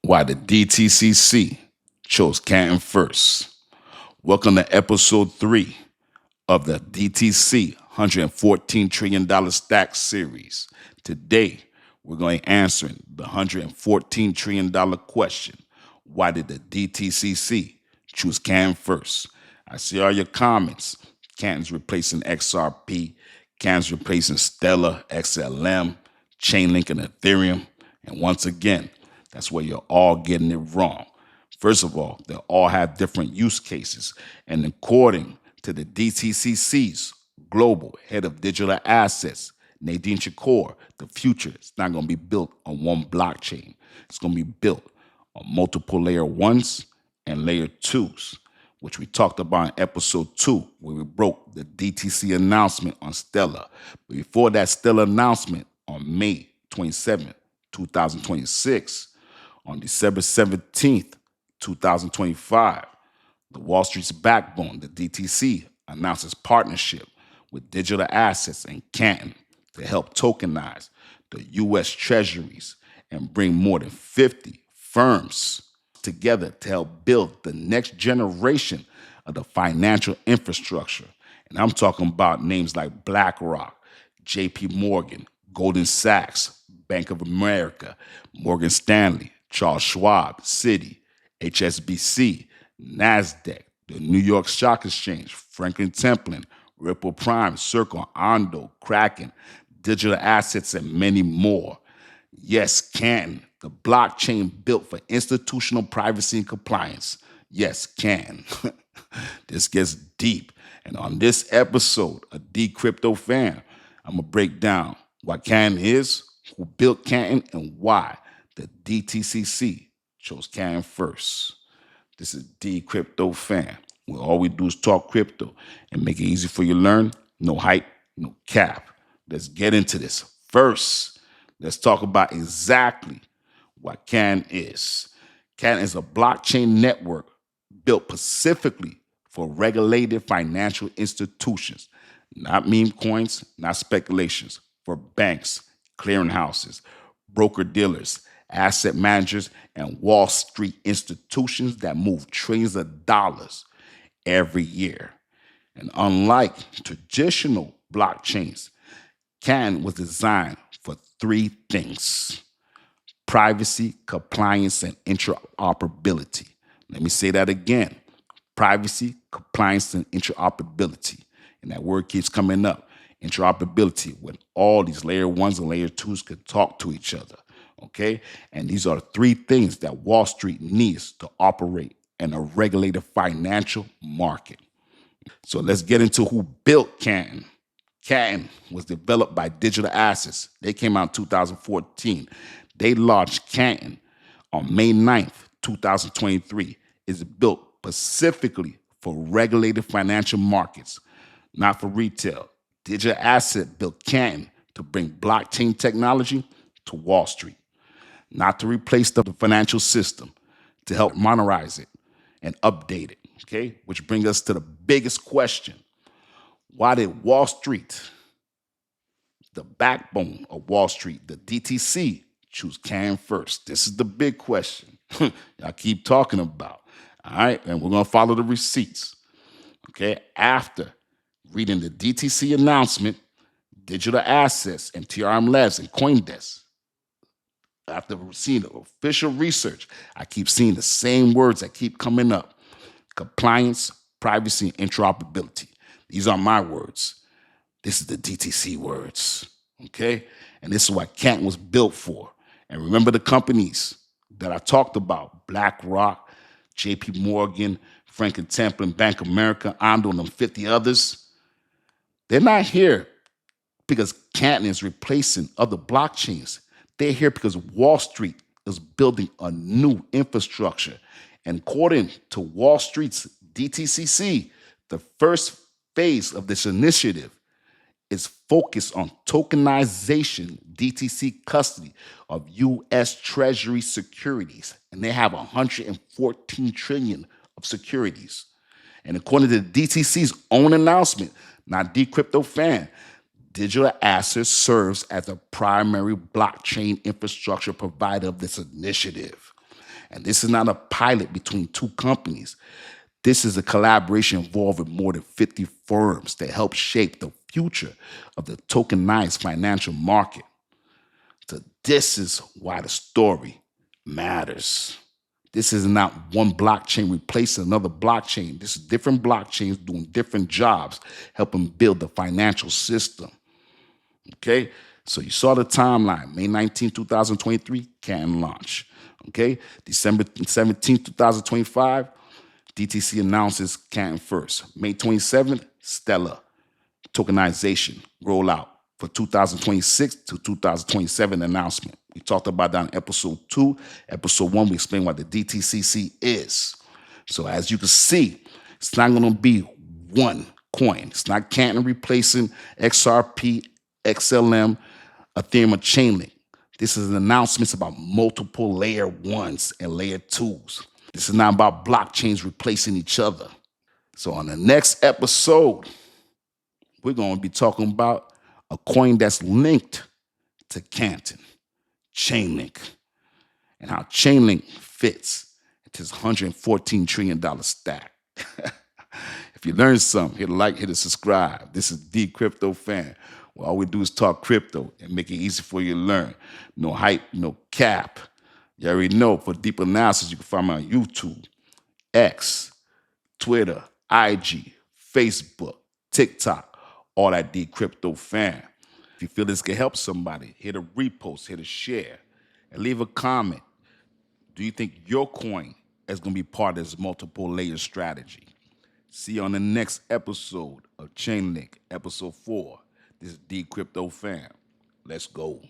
Why the DTCC chose Canton first. Welcome to episode 3 of the DTC $114 trillion stack series. Today, we're going to answer the $114 trillion question. Why did the DTCC choose Canton first? I see all your comments. Canton's replacing XRP, Canton's replacing Stellar, XLM, Chainlink, and Ethereum. And once again, that's where you're all getting it wrong. First of all, they all have different use cases. And according to the DTCC's global head of digital assets, Nadine Chakar, the future is not going to be built on one blockchain. It's going to be built on multiple layer ones and layer twos, which we talked about in episode 2, where we broke the DTC announcement on Stellar. But before that Stellar announcement on May 27th, 2026, on December 17th, 2025, the Wall Street's backbone, the DTC, announces partnership with digital assets and Canton to help tokenize the U.S. treasuries and bring more than 50 firms together to help build the next generation of the financial infrastructure. And I'm talking about names like BlackRock, JP Morgan, Goldman Sachs, Bank of America, Morgan Stanley, Charles Schwab, Citi, HSBC, NASDAQ, the New York Stock Exchange, Franklin Templeton, Ripple Prime, Circle, Ondo, Kraken, digital assets, and many more. Yes, Canton, the blockchain built for institutional privacy and compliance. Yes, Canton. This gets deep. And on this episode of Dcryptofan, I'm going to break down what Canton is, who built Canton, and why the DTCC chose Canton first. This is Dcryptofan, where all we do is talk crypto and make it easy for you to learn. No hype, no cap. Let's get into this. First, let's talk about exactly what Canton is. Canton is a blockchain network built specifically for regulated financial institutions, not meme coins, not speculations, for banks, clearinghouses, broker-dealers, asset managers, and Wall Street institutions that move trillions of dollars every year. And unlike traditional blockchains, Canton was designed for 3 things: privacy, compliance, and interoperability. Let me say that again: privacy, compliance, and interoperability. And that word keeps coming up. Interoperability, when all these layer ones and layer twos could talk to each other. Okay? And these are the 3 things that Wall Street needs to operate in a regulated financial market. So let's get into who built Canton. Canton was developed by Digital Assets. They came out in 2014. They launched Canton on May 9th, 2023. It's built specifically for regulated financial markets, not for retail. Digital Asset built Canton to bring blockchain technology to Wall Street, not to replace the financial system, to help modernize it and update it, okay? Which brings us to the biggest question. Why did Wall Street, the backbone of Wall Street, the DTC, choose Canton first? This is the big question I keep talking about, all right? And we're going to follow the receipts, okay? After reading the DTC announcement, Digital Assets, and TRM Labs, and CoinDesk, after seeing the official research, I keep seeing the same words that keep coming up: compliance, privacy, and interoperability. These are my words. This is the DTC words, okay? And this is what Canton was built for. And remember the companies that I talked about: BlackRock, JP Morgan, Franklin Templeton, Bank of America, Ondo, and them 50 others. They're not here because Canton is replacing other blockchains. They're here because Wall Street is building a new infrastructure. And according to Wall Street's DTCC, the first phase of this initiative is focused on tokenization, DTC custody of U.S. Treasury securities. And they have 114 trillion of securities. And according to the DTC's own announcement, not Dcryptofan, Digital Assets serves as a primary blockchain infrastructure provider of this initiative. And this is not a pilot between two companies. This is a collaboration involving more than 50 firms that help shape the future of the tokenized financial market. So this is why the story matters. This is not one blockchain replacing another blockchain. This is different blockchains doing different jobs, helping build the financial system. Okay? So you saw the timeline. May 19, 2023, Canton launch. Okay? December 17, 2025, DTC announces Canton first. May 27th, Stellar tokenization rollout for 2026 to 2027 announcement. We talked about that in episode 2. Episode 1, we explained what the DTCC is. So as you can see, it's not going to be one coin. It's not Canton replacing XRP, XLM, Ethereum, or Chainlink. This is an announcement about multiple layer 1s and layer 2s. This is not about blockchains replacing each other. So on the next episode, we're going to be talking about a coin that's linked to Canton, Chainlink, and how Chainlink fits into this $114 trillion stack. If you learned something, hit a like, hit a subscribe. This is Dcryptofan. Well, all we do is talk crypto and make it easy for you to learn. No hype, no cap. You already know. For deeper analysis, you can find me on YouTube, X, Twitter, IG, Facebook, TikTok, all that Dcryptofan. If you feel this can help somebody, hit a repost, hit a share, and leave a comment. Do you think your coin is going to be part of this multiple layer strategy? See you on the next episode of Chainlink, episode 4. This is Dcryptofan. Let's go.